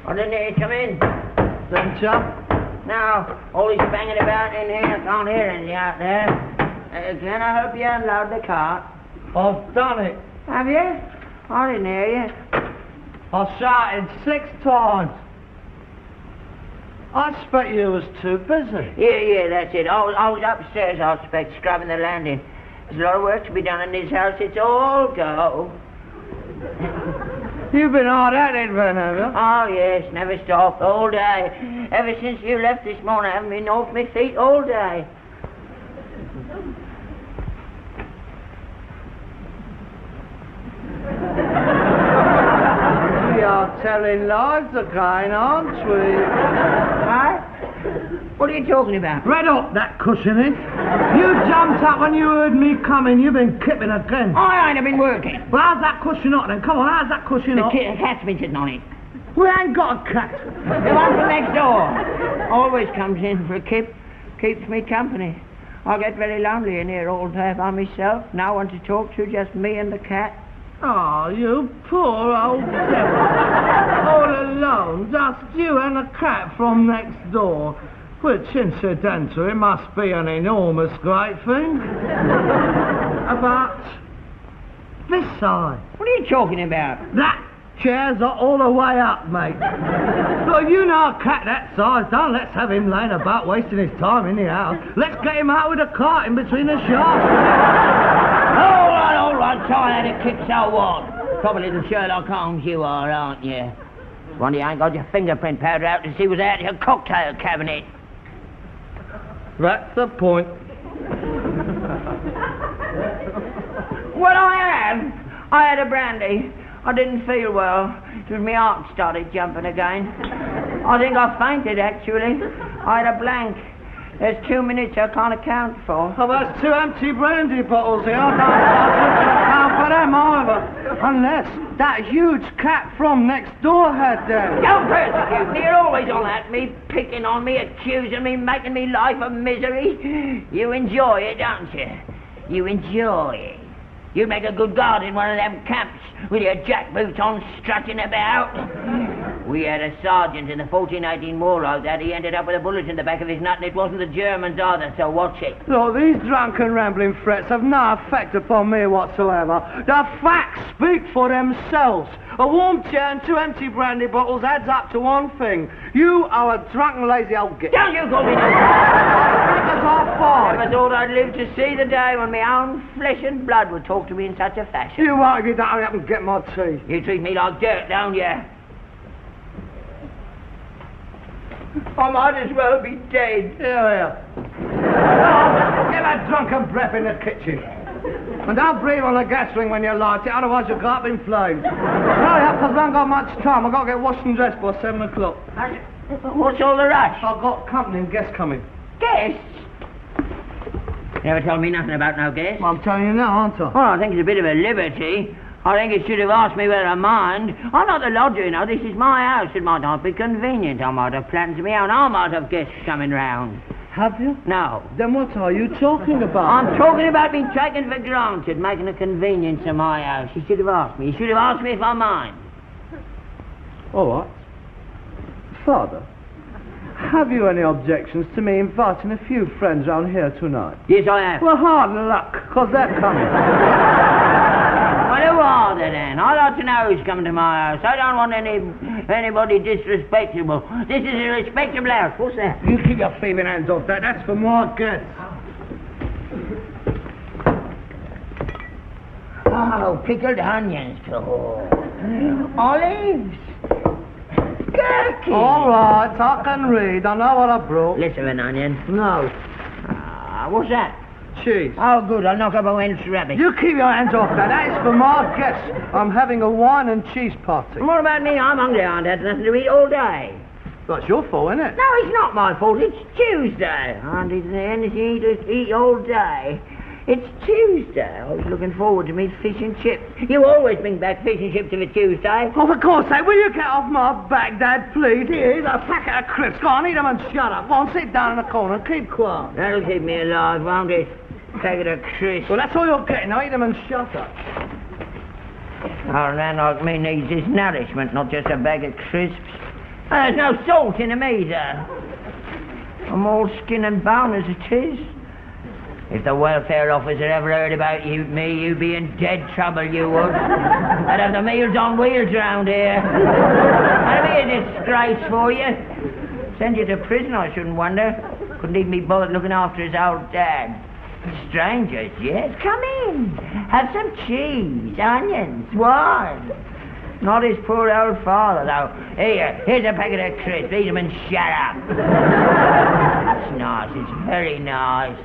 I didn't hear you come in. Didn't you? No, all this banging about in here, I can't hear anything out there. Can I help you unload the cart? I've done it. Have you? I didn't hear you. I shouted 6 times. I expect you was too busy. Yeah, that's it. I was upstairs, I expect, scrubbing the landing. There's a lot of work to be done in this house. It's all go. You've been hard at it, then, have you? Oh, yes, never stopped, all day. Ever since you left this morning, I haven't been off my feet all day. We are telling lies again, aren't we? Huh? What are you talking about? Red up that cushioning. You jumped up when you heard me coming. You've been kipping again. I ain't been working. Well, how's that cushion up then? Come on, how's that cushion up? The cat's been sitting on it. We ain't got a cat. The one from next door. Always comes in for a kip. Keeps me company. I get very lonely in here all day by myself. No one to talk to, just me and the cat. Oh, you poor old devil. All alone, just you and a cat from next door. Which, incidentally, must be an enormous great thing. About this side. What are you talking about? That chair's all the way up, mate. Look, you know a cat that size. Don't let's have him laying about wasting his time in the house. Let's get him out with a cart in between the shafts. All right, tired of kick so what? Probably the Sherlock Holmes you are, aren't you? Wonder you ain't got your fingerprint powder out to see what's out of your cocktail cabinet. That's the point. Well, I had a brandy. I didn't feel well. It was my heart started jumping again. I think I fainted, actually. I had a blank. There's 2 minutes I can't account for. Oh, there's 2 empty brandy bottles here. I can't account for them either. Unless that huge cat from next door had them. Don't persecute me. You're always on at me, picking on me, accusing me, making me life a misery. You enjoy it, don't you? You enjoy it. You'd make a good guard in one of them camps with your jackboots on strutting about. We had a sergeant in the 1418 war like that. He ended up with a bullet in the back of his nut, and it wasn't the Germans either, so watch it. Look, these drunken rambling threats have no effect upon me whatsoever. The facts speak for themselves. A warm chair and 2 empty brandy bottles adds up to one thing. You are a drunken, lazy old git. Don't you call me that! That's our fault. Never thought I'd live to see the day when my own flesh and blood would talk to me in such a fashion. You won't, you don't hurry up and get my tea. You treat me like dirt, don't you? I might as well be dead. Here. Get that drunken breath in the kitchen. And don't breathe on the gas ring when you light it, otherwise you'll go up in flames. Hurry up, because I haven't got much time. I've got to get washed and dressed by 7 o'clock. What's all the rush? I've got company and guests coming. Guests? You never told me nothing about no guests. Well, I'm telling you now, aren't I? Well, I think it's a bit of a liberty. I think it should have asked me whether I mind. I'm not the lodger, you know. This is my house. It might not be convenient. I might have plans of my own. I might have guests coming round. Have you? No. Then what are you talking about? I'm talking about being taken for granted, making a convenience of my house. You should have asked me. You should have asked me if I mind. All right. Father, have you any objections to me inviting a few friends round here tonight? Yes, I have. Well, hard luck, because they're coming. Well, who are they then? I'd like to know who's coming to my house. I don't want anybody disrespectable. This is a respectable house. What's that? You keep your thieving hands off that. That's for my guests. Oh, pickled onions. Oh. Olives. Gherkins. All right, I can read. I know what I brought. Less of an onion. No. What's that? Cheese. Oh, good. I'll knock up a Welsh rabbit. You keep your hands off that. That is for my guests. I'm having a wine and cheese party. What about me? I'm hungry. I haven't had nothing to eat all day. That's your fault, isn't it? No, it's not my fault. It's Tuesday. I haven't eaten anything to eat all day. It's Tuesday. I was looking forward to meet fish and chips. You always bring back fish and chips of a Tuesday. Oh, for God's sake, will you get off my back, Dad, please? Here's a packet of crisps. Go on, eat them and shut up. Go on, sit down in the corner and keep quiet. That'll keep me alive, won't it? Packet of crisps. Well, that's all you're getting. Now eat them and shut up. Oh, a man like me needs his nourishment, not just a bag of crisps. There's no salt in them either. I'm all skin and bone as it is. If the welfare officer ever heard about you'd be in dead trouble, you would. I'd have the meals on wheels round here. That'd be a disgrace for you. Send you to prison, I shouldn't wonder. Couldn't even be bothered looking after his old dad. Strangers, yes. Come in. Have some cheese, onions, wine. Not his poor old father, though. Here's a packet of crisps. Eat them and shut up. It's nice. It's very nice.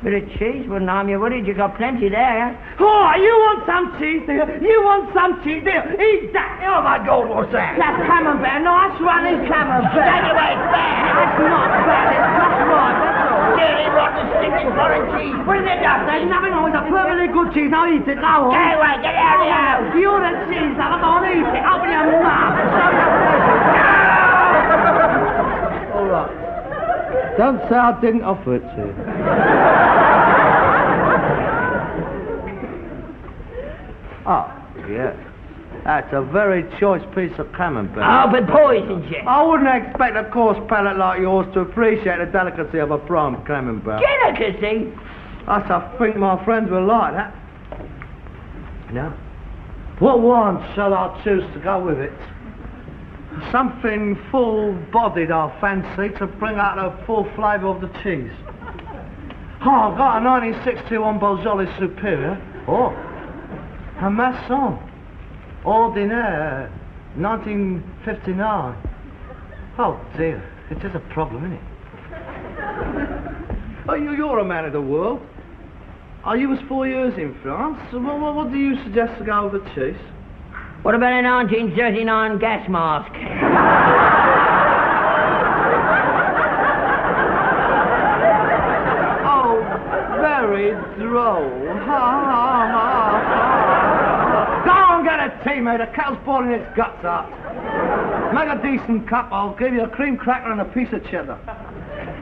Bit of cheese wouldn't harm you, would it? You got plenty there. Oh, you want some cheese, dear? You want some cheese, dear? Eat that. Oh, my God, what's that? That's camembert. Nice running camembert. Take away, it's bad. That's not bad. It's just right, that's all. Dirty, rotten, stinking foreign cheese. What is it, Doctor? There's nothing wrong with a perfectly good cheese. Now eat it. Go on. Get away. Get out of the house. You're the cheese lover. Go on, eat it. Open your mouth. Show your pleasure. All right. Don't say I didn't offer it to you. Oh, yes. That's a very choice piece of camembert. Oh, but poisons you. I wouldn't expect a coarse palate like yours to appreciate the delicacy of a prime camembert. Delicacy? I think my friends will like that. Now, what wine shall I choose to go with it? Something full-bodied, I fancy, to bring out the full flavour of the cheese. Oh, I've got a 1961 Beaujolais Superior. Oh, a Masson. Ordinaire, 1959. Oh, dear. It is a problem, isn't it? Oh, you're a man of the world. I was 4 years in France. What do you suggest to go with the cheese? What about a 1939 gas mask? Oh, very droll. Ha, ha, ha, ha. Go and get a tea, mate. The kettle's boiling its guts out. Make a decent cup. I'll give you a cream cracker and a piece of cheddar.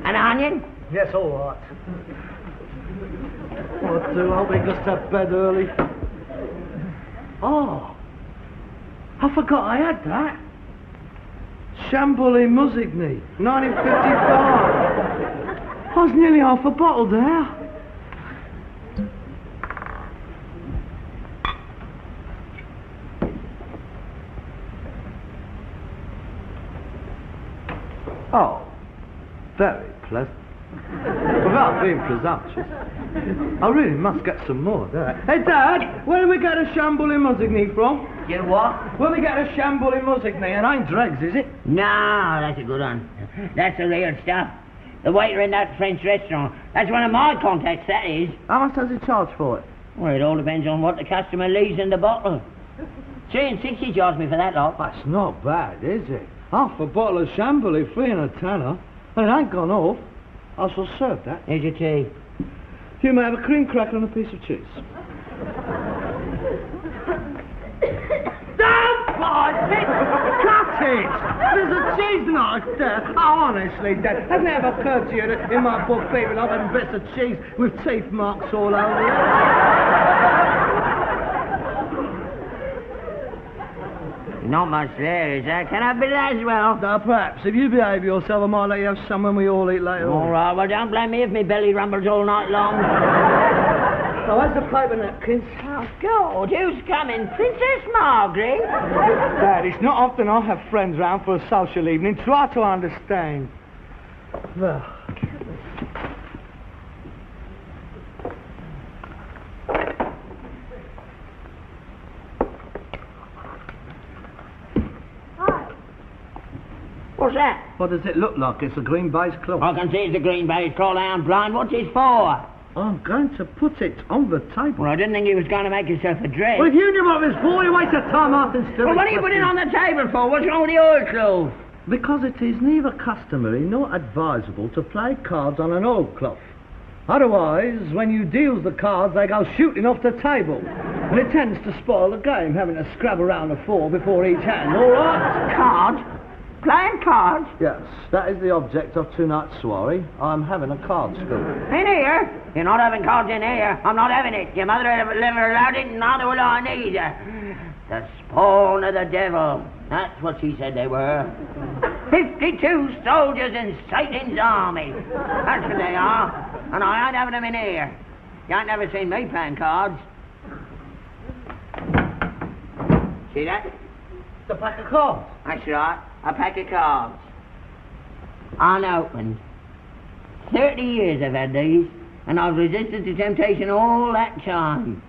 An onion? Yes, all right. What do? I'll be just to bed early. Oh. I forgot I had that. Chambouly Musigny, 1955. I was nearly half a bottle there. Oh, very pleasant. Without being presumptuous, I really must get some more, don't I? Hey, Dad, where do we get a Chambouly Musigny from? You what? Where do we get a Chambouly Musigny? It ain't dregs, is it? No, that's a good one. That's the real stuff. The waiter in that French restaurant. That's one of my contacts, that is. How much does he charge for it? Well, it all depends on what the customer leaves in the bottle. 3.60 charged me for that lot. That's not bad, is it? Half a bottle of Chambouly, 3 and a tenner. And it ain't gone off. I shall serve that. Here's your tea. You may have a cream cracker and a piece of cheese. Don't bite it! Cut it! There's a cheese knife there. Oh, honestly, Dad, has it never occurred to you that in my book people I've had bits of cheese with teeth marks all over it? Not much there, is there? Can I have a bit of that as well? Now, perhaps, if you behave yourself, I might let you have some when we all eat later on. All right, well, don't blame me if my belly rumbles all night long. Oh, where's the paper napkins? Oh, God, who's coming? Princess Margaret? Dad, it's not often I have friends round for a social evening. Try to understand. Well. What's that? What does it look like? It's a green baize cloth. I can see it's a green baize cloth. I am blind. What's it for? I'm going to put it on the table. Well, I didn't think you was going to make yourself a dress. Well, if you knew what it was for, you waste your time asking stupid Well, what are you putting on the table for? What's wrong with the oilcloth? Because it is neither customary nor advisable to play cards on an oilcloth. Otherwise, when you deal the cards, they go shooting off the table. And it tends to spoil the game, having to scrub around the four before each hand, all right? Cards? Playing cards? Yes, that is the object of tonight's soiree. I'm having a card school. In here? You're not having cards in here. I'm not having it. Your mother never allowed it, and neither will I neither. The spawn of the devil. That's what she said they were. 52 soldiers in Satan's army. That's what they are. And I ain't having them in here. You ain't never seen me playing cards. See that? It's a pack of cards. That's right, a pack of cards. Unopened. 30 years I've had these, and I've resisted the temptation all that time.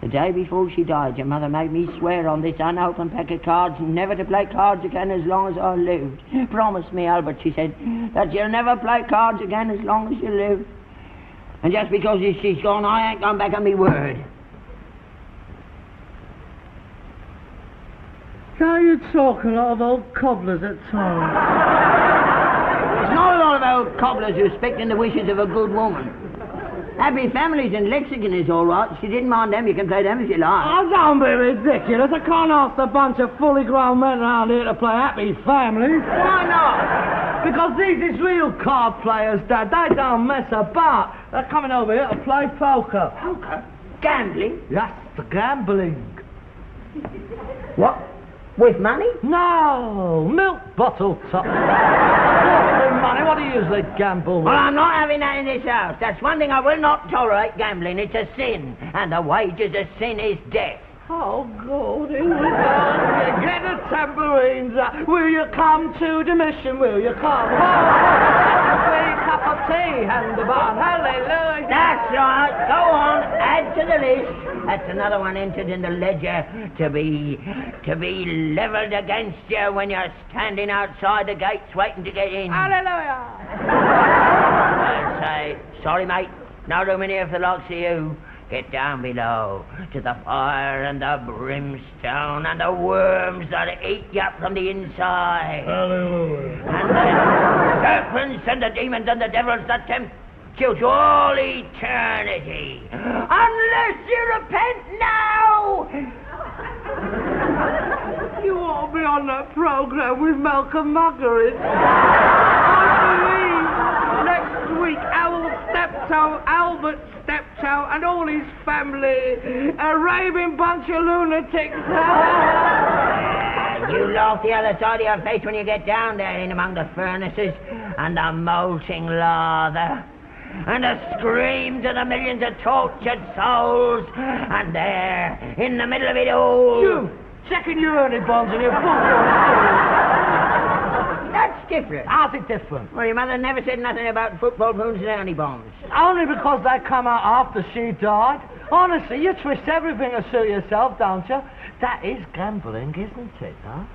The day before she died, your mother made me swear on this unopened pack of cards never to play cards again as long as I lived. Promise me, Albert, she said, that you'll never play cards again as long as you live. And just because she's gone, I ain't gone back on me word. Now you talk a lot of old cobblers at times. It's not a lot of old cobblers respecting the wishes of a good woman. Happy Families in Lexington is all right. She didn't mind them. You can play them if you like. Oh, don't be ridiculous. I can't ask a bunch of fully grown men around here to play Happy Families. Why not? Because these is real card players, Dad. They don't mess about. They're coming over here to play poker. Poker? Gambling? Yes, the gambling. What? With money? No, milk bottle top. Money, what do you usually gamble with? Well, I'm not having that in this house. That's one thing I will not tolerate, gambling. It's a sin. And the wages of sin is death. Oh, God, here we go. Get the tambourines out. Will you come to the mission? Will you come? Free cup of tea and the bun. Hallelujah. That's right. Go on. Add to the list. That's another one entered in the ledger to be levelled against you when you're standing outside the gates waiting to get in. Hallelujah. I'll say, sorry, mate. No room in here for the likes of you. Get down below to the fire and the brimstone and the worms that eat you up from the inside. Hallelujah. And the serpents and the demons and the devils that tempt you to all eternity. Unless you repent now! You ought to be on that programme with Malcolm Margaret. Next week, Steptoe, Albert Steptoe, and all his family, a raving bunch of lunatics. You laugh the other side of your face when you get down there in among the furnaces and the molting lather. And the screams of the millions of tortured souls. And there, in the middle of it all... You, checking your earning bonds and your football. That's different. How's it different? Well, your mother never said nothing about football moons and earning bonds. Only because they come out after she died. Honestly, you twist everything to suit yourself, don't you? That is gambling, isn't it, huh?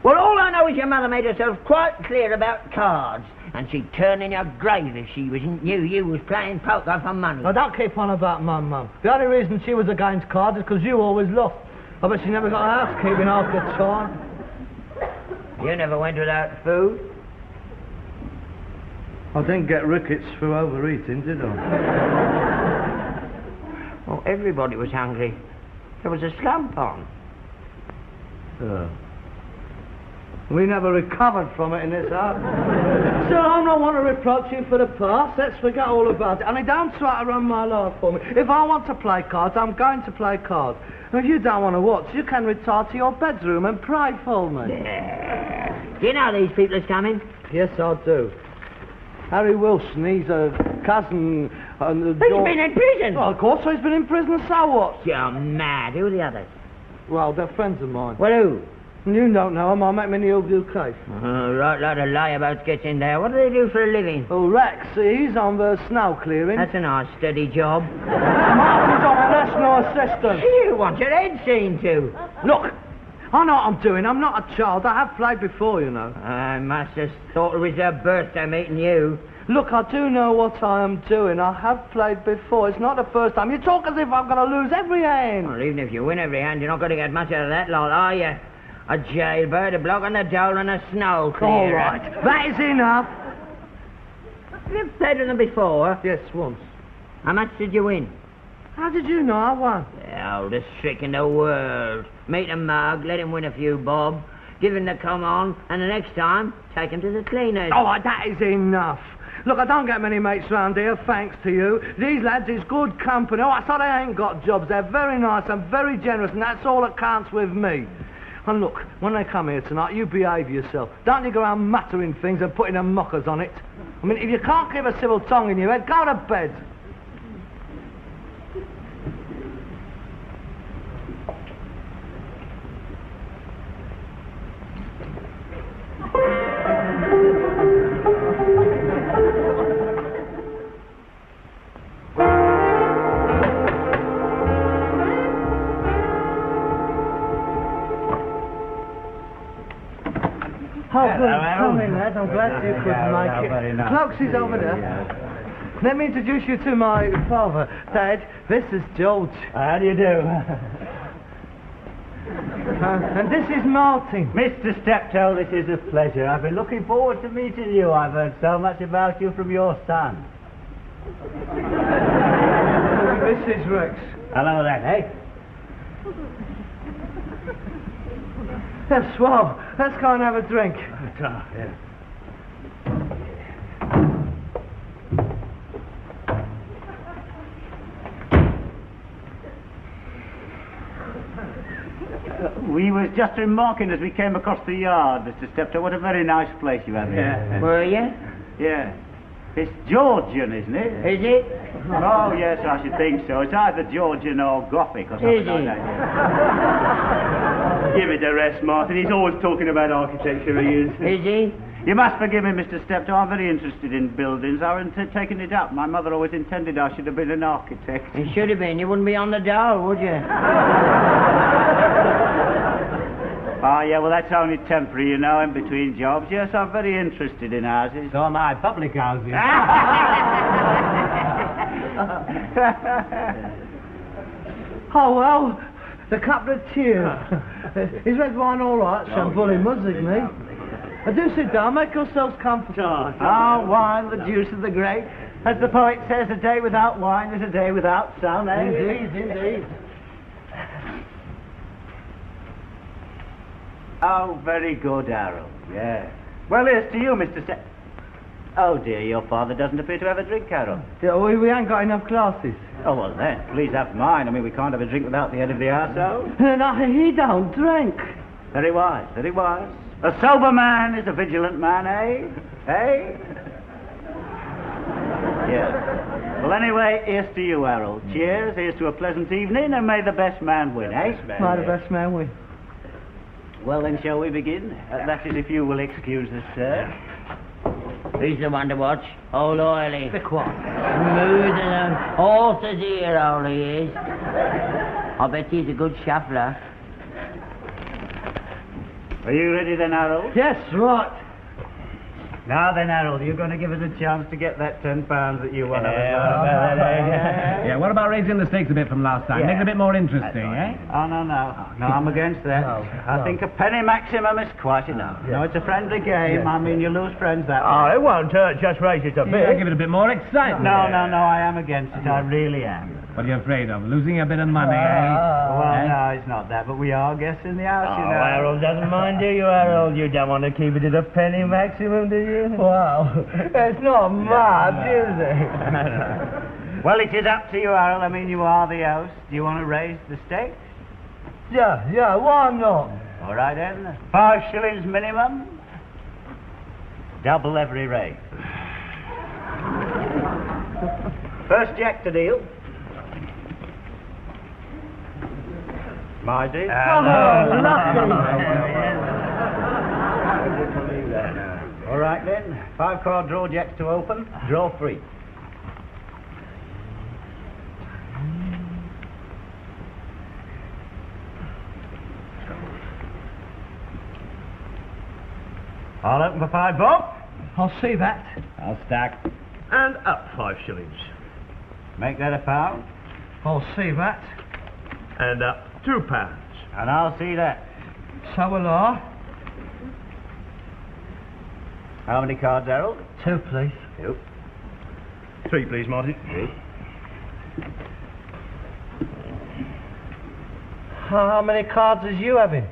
Well, all I know is your mother made herself quite clear about cards. And she'd turn in your grave if she knew you was playing poker for money. Now, don't keep on about my mum. The only reason she was against cards is because you always lost. I bet she never got housekeeping after time. You never went without food? I didn't get rickets through overeating, did I? Well, everybody was hungry. There was a slump on. We never recovered from it in this house. So I'm not want to reproach you for the past. Let's forget all about it. And I don't try to run my life for me. If I want to play cards, I'm going to play cards. And if you don't want to watch, you can retire to your bedroom and pray for me. Do you know these people is coming? Yes, I do. Harry Wilson, he's a cousin. He's been in prison. Well, of course, he's been in prison, so what? You're mad. Who are the others? Well, they're friends of mine. Well, who? You don't know him. I met him in the Hillview case. Right lot of liabouts gets in there. What do they do for a living? Oh, Rex, he's on the snow clearing. That's a nice steady job. Martin's on a national assistant. You want your head seen to. Look, I know what I'm doing. I'm not a child. I have played before, you know. I must have thought it was a birthday meeting you. Look, I do know what I am doing. I have played before. It's not the first time. You talk as if I'm going to lose every hand. Well, even if you win every hand, you're not going to get much out of that lot, are you? A jailbird, a bloke on the dole, and a snow clearer. All right, that is enough. Have you played with them before? Yes, once. How much did you win? How did you know I won? The oldest trick in the world. Meet a mug, let him win a few bob, give him the come on, and the next time, take him to the cleaners. All right, that is enough. Look, I don't get many mates round here, thanks to you. These lads is good company. Oh, I thought they ain't got jobs. They're very nice and very generous, and that's all that counts with me. And look, when they come here tonight, you behave yourself. Don't you go around muttering things and putting them mockers on it. I mean, if you can't keep a civil tongue in your head, go to bed. Come in, lad. I'm glad you could make it. Very nice. Cloaks is over there. Yeah. Let me introduce you to my father. Dad, this is George. How do you do? And this is Martin. Mr. Steptoe, this is a pleasure. I've been looking forward to meeting you. I've heard so much about you from your son. This is Rex. Hello then, eh? That's swell. Let's go and have a drink. Yeah. We was just remarking as we came across the yard, Mr. Steptoe, what a very nice place you have here. Yeah. Were you? Yeah. It's Georgian, isn't it? Is it? Oh, yes, I should think so. It's either Georgian or Gothic or something like that. Yeah. Give it a rest, Martin. He's always talking about architecture, he is. Is he? You must forgive me, Mr. Steptoe. I'm very interested in buildings. I haven't taken it up. My mother always intended I should have been an architect. You should have been. You wouldn't be on the dole, would you? Oh, yeah, well, that's only temporary, you know, in between jobs. Yes, I'm very interested in houses. So am I, public housing. Oh, well, the couple of cheers. Is red wine all right? Some bully music, me. Do sit down, make yourselves comfortable. Oh, wine, the juice of the grape. As the poet says, a day without wine is a day without sun, eh? Indeed, indeed. Oh, very good, Harold, yeah. Well, here's to you, Mr. Oh, dear, your father doesn't appear to have a drink, Harold. Yeah, we ain't got enough glasses. Oh, well, then, please have mine. I mean, we can't have a drink without the head of the household. No, he don't drink. Very wise, very wise. A sober man is a vigilant man, eh? Eh? Yeah. Well, anyway, here's to you, Harold. Cheers, here's to a pleasant evening, and may the best man win, eh? May the best man win. Well, then, shall we begin? That is, if you will excuse us, sir. Who's the one to watch? Old Oily. Be quiet. Smooth as a horse's ear, old he is. I bet he's a good shuffler. Are you ready then, Harold? Yes, right. Now then, Harold, you're going to give us a chance to get that £10 that you won. Yeah, what about raising the stakes a bit from last time? Yeah. Make it a bit more interesting, eh? Oh, no, I'm against that. I think a penny maximum is quite enough. No, it's a friendly game. I mean, you lose friends that way. Oh, it won't hurt, just raise it a Yeah, give it a bit more excitement. No, I am against it. I really am. What are you afraid of? Losing a bit of money, eh? Well, no, it's not that, but we are guests in the house, you know. Harold doesn't mind, do you, Harold? You don't want to keep it at a penny maximum, do you? Wow, it's not much, is it? Well, it is up to you, Harold. I mean, you are the host. Do you want to raise the stakes? Yeah, why not? All right, then. 5 shillings minimum. Double every raise. First jack to deal. My deal. All right, then. 5-card draw jacks to open. Draw 3. I'll open for 5 bob. I'll see that. I'll stack. And up 5 shillings. Make that £1. I'll see that. And up £2. And I'll see that. So will I. How many cards, Harold? 2, please. 2. 3, please, Martin. 3. How many cards is you having?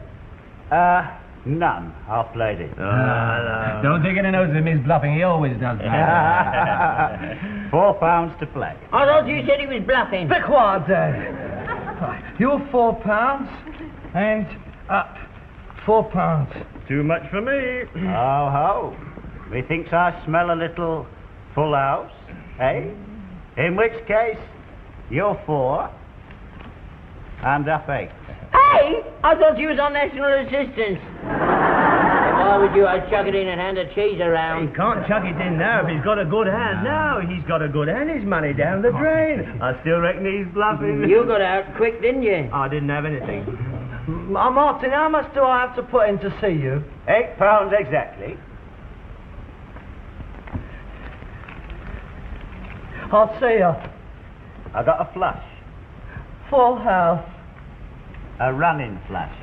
None. Half lady. Don't take any notice of him, he's bluffing. He always does that. £4 to play. I thought you said he was bluffing. Be quiet, Dad. Right, you're £4 and up £4. Too much for me. Ho, ho. Methinks I smell a little full house, eh? In which case, you're 4 and up 8. Hey! I thought you was on national assistance. Why would you chuck it in and hand the cheese He around? can't chuck it in now if he's got a good hand. Now he's got a good hand. His money down the drain. I still reckon he's bluffing. You got out quick, didn't you? I didn't have anything. Martin, how much do I have to put in to see you? £8 exactly. I'll see you. I got a flush. Full house. A running flush.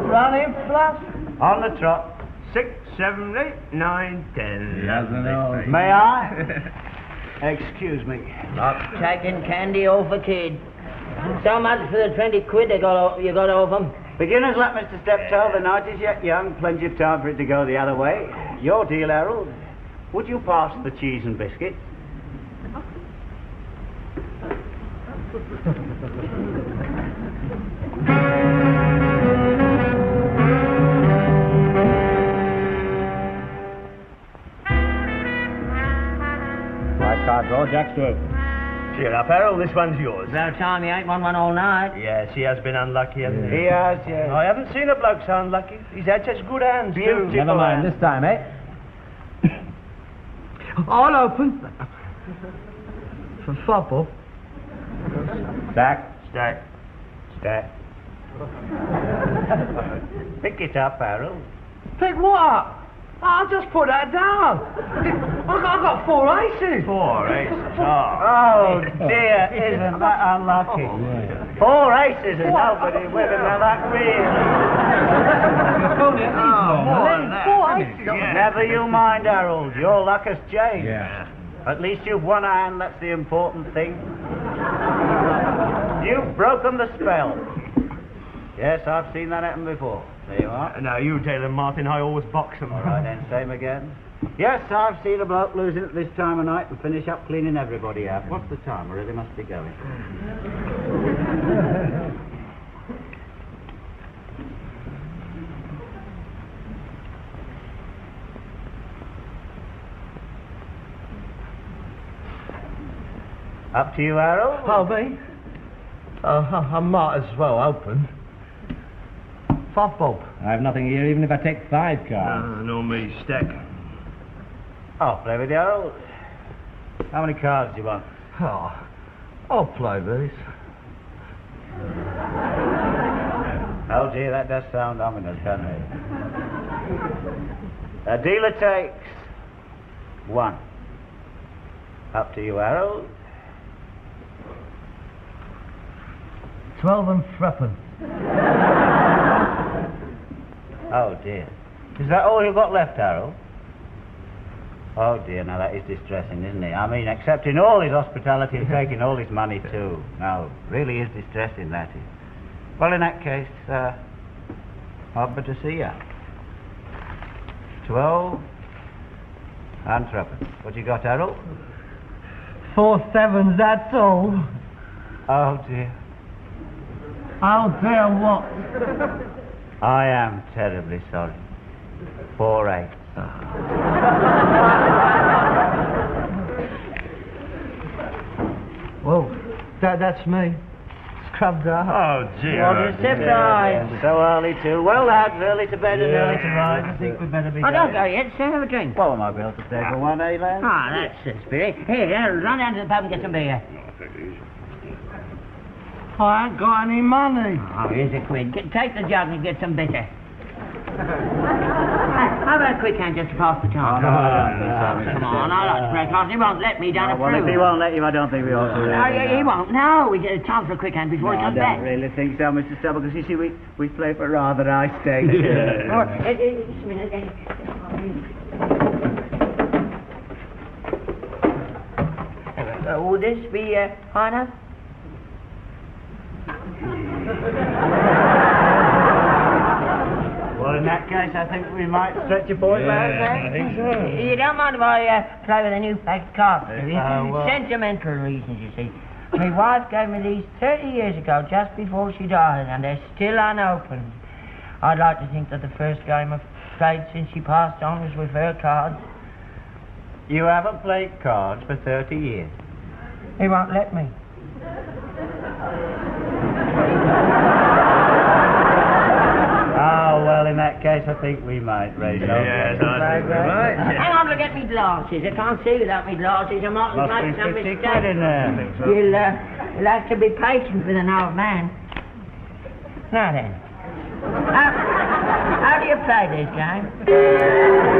Running flush. On the trot. 6, 7, 8, 9, 10. He doesn't know. May I? Excuse me. Taking candy off a kid. So much for the 20 quid you got off him. Beginner's luck, Mr. Steptoe. The night is yet young. Plenty of time for it to go the other way. Your deal, Harold. Would you pass the cheese and biscuit? White card draw, Jack's to open. Cheer up, Harold. This one's yours. About time you ain't won one all night. Yes, he has been unlucky, hasn't he? He has, yes. I haven't seen a bloke so unlucky. He's had such good hands, too. Beautiful. Never mind this time, eh? I'll open. For Fopple. Stack. Stack. Stack. Pick it up, Harold. Pick what up? I'll just put that down. I've got 4 aces. 4 aces. Oh, dear, isn't that unlucky? 4 aces and nobody with him, now that really... Never you mind, Harold. Your luck has changed. Yeah. At least you've won a hand, that's the important thing. You've broken the spell. Yes, I've seen that happen before. There you are. Now, you tell him, Martin, I always box him. All right, then, same again. Yes, I've seen a bloke losing at this time of night and finish up cleaning everybody out. What's the time? I really must be going. Up to you, Harold. Oh, me? I might as well open. Fopple. I have nothing here, even if I take 5 cards. No, me, stack. I'll play with you, Harold. How many cards do you want? Oh, I'll play these. Oh dear, that does sound ominous, doesn't it? A dealer takes 1. Up to you, Harold. 12 and threepence. Oh dear. Is that all you've got left, Harold? Oh dear, now that is distressing, isn't it? I mean, accepting all his hospitality and taking all his money too. No, really is distressing, that is. Well, in that case, I'll better see ya. 12 and threepence. What you got, Harold? 4 sevens, that's all. Oh dear. Oh dear, what? I am terribly sorry. 4 8. Well, that's me. Scrubbed out. Oh, dear. What a surprise. So early too. Well, lads, early to bed and early to rise. I think we'd better be I don't going. go yet, sir. Have a drink. Well, I might be able to stay for one, eh, lads? Ah, that's the spirit. Here, run down to the pub and get some beer. I ain't got any money. Oh, here's a quid. Take the jug and get some bitter. How about a quick hand just to pass the time? No, Come on, I like to break off. He won't let me down a Well, if he won't let you, I don't think we ought to. No, he won't. No, we get time for a quick hand before he I comes don't back. really think so, Mr. Stubble, because you see, we play for rather high stakes. Would this be high enough? in that case, I think we might stretch a point, lads, I think so. You don't mind if I play with a new pack of cards, do you? well- Sentimental reasons, you see. My wife gave me these 30 years ago, just before she died, and they're still unopened. I'd like to think that the first game I've played since she passed on was with her cards. You haven't played cards for 30 years. He won't let me. Oh, well, in that case, I think we might raise it. Yes, I think we might. Hang on to get me glasses. I can't see without me glasses. I might Must make be some 50 mistake. quid in there. You'll have to be patient with an old man. Now then, how do you play this game?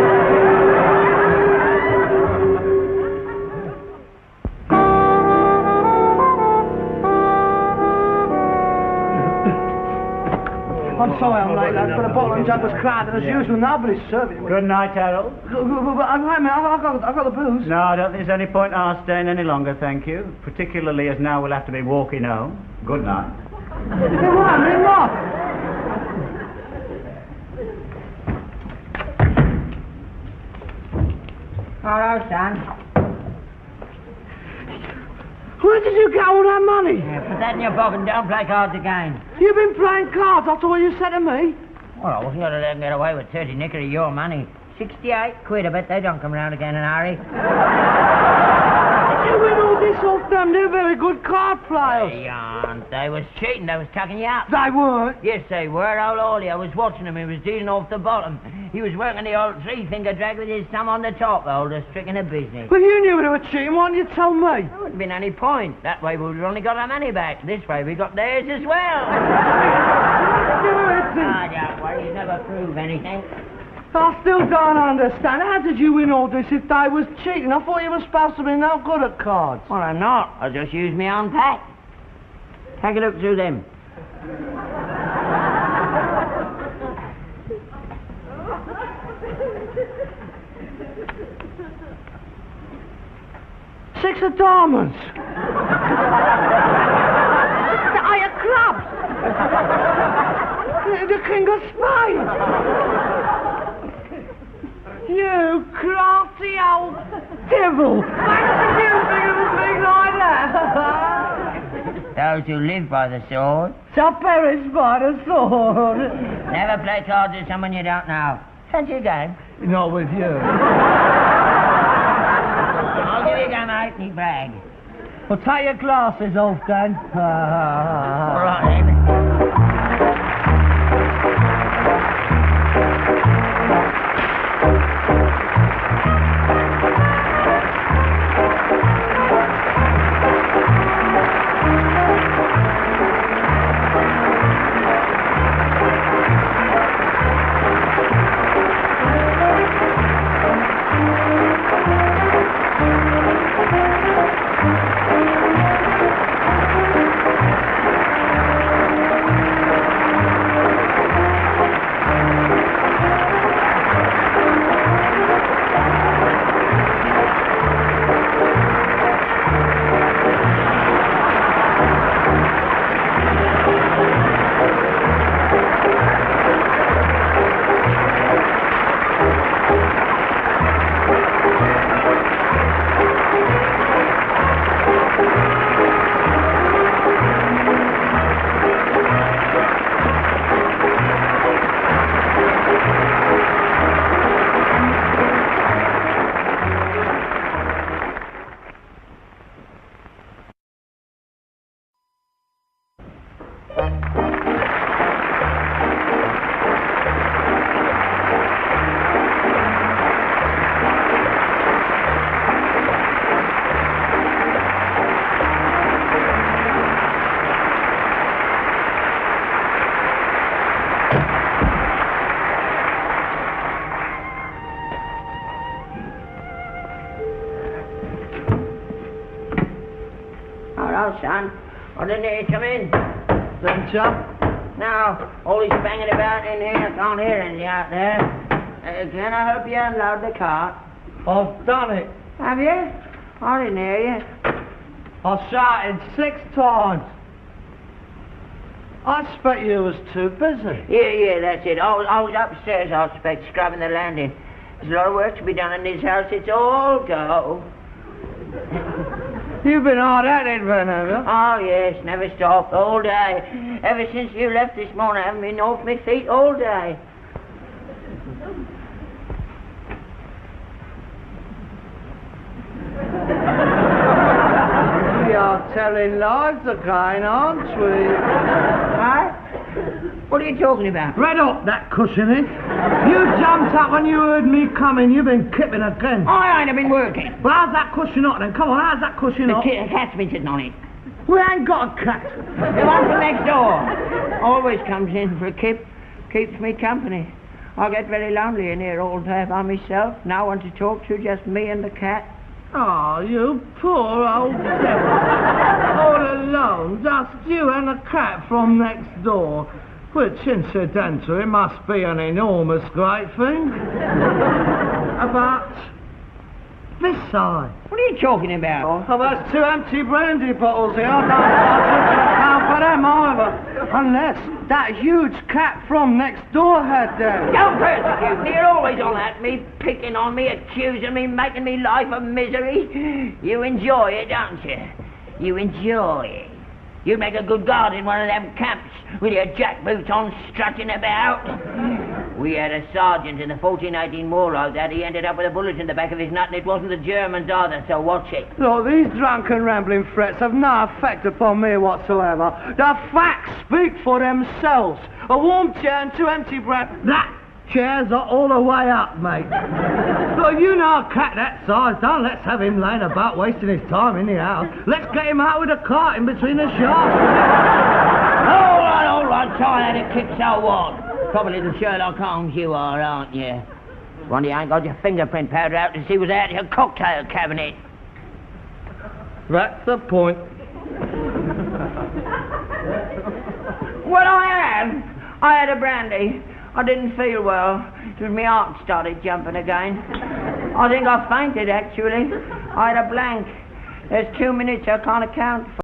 I'm sorry I'm late, lads, but the bottle and jug was crowded as usual. Nobody's serving me. Good night, Harold. Wait a minute, I've got the booze. No, I don't think there's any point in our staying any longer, thank you. Particularly as now we'll have to be walking home. Good night. Hey, what? Hello, son. Where did you get all that money? Yeah, put that in your pocket and don't play cards again. You've been playing cards after what you said to me. Well, I wasn't going to let them get away with 30 nicker of your money. 68 quid, I bet they don't come round again in a hurry. Did you win all this off them? They're very good card players. They aren't. They was cheating. They was tucking you up. They weren't. Yes, they were. Old Orley, I was watching him. He was dealing off the bottom. He was working the old three-finger drag with his thumb on the top, the oldest trick in the business. Well, you knew they were cheating. Why didn't you tell me? There wouldn't have been any point. That way we would have only got our money back. This way we got theirs as well. Ah, don't worry. You never prove anything. I still don't understand. How did you win all this if they was cheating? I thought you were supposed to be no good at cards. Well, I'm not. I just use my own pack. Take a look through them. Six of diamonds. The eight of clubs. The king of spades. You crafty old devil. Why did you think it would be like that? Those who live by the sword Shall perish by the sword. never play cards with someone you don't know. Fancy a game? Not with you. I'll give you a game, mate, and you brag. Well, take your glasses off, then. All right, then. Hello, son. I didn't hear you come in. Then, chap. Now, all this banging about in here, I can't hear anything out there. Can I help you unload the cart? I've done it. Have you? I didn't hear you. I shouted 6 times. I expect you was too busy. Yeah, that's it. I was upstairs, I expect, scrubbing the landing. There's a lot of work to be done in this house. It's all go. You've been hard at it, then, have you? Oh, yes, never stopped, all day. Ever since you left this morning, I haven't been off my feet all day. We are telling lies again, aren't we? Huh? What are you talking about? Red up that cushioning. You jumped up when you heard me coming. You've been kipping again. I ain't been working. Well, how's that cushion up then? Come on, how's that cushion The up? cat's been sitting on it. We ain't got a cat. The one from next door. Always comes in for a kip. Keeps me company. I get very lonely in here all day by myself. No one to talk to, just me and the cat. Oh, you poor old devil. All alone, just you and a cat from next door. Which, incidentally, must be an enormous great thing. About this side. What are you talking about? Oh, there's 2 empty brandy bottles here. I don't account for them either. Unless that huge cat from next door had them. Don't persecute me. You're always on at me, picking on me, accusing me, making me life a misery. You enjoy it, don't you? You enjoy it. You make a good guard in one of them camps with your jackboots on strutting about. We had a sergeant in the 1418 war like that. He ended up with a bullet in the back of his nut, and it wasn't the Germans either, so watch it. Look, these drunken rambling threats have no effect upon me whatsoever. The facts speak for themselves. A warm chair and 2 empty brandy... That chairs are all the way up, mate. Look, you know a cat that size. Don't let's have him laying about wasting his time in the house. Let's get him out with a cart in between the shafts. All right, try that, it kicks so what? Probably the Sherlock Holmes you are, aren't you? Wonder you ain't got your fingerprint powder out to see what's out of your cocktail cabinet. That's the point. Well, I had a brandy. I didn't feel well. It was my heart started jumping again. I think I fainted, actually. I had a blank. There's 2 minutes I can't account for.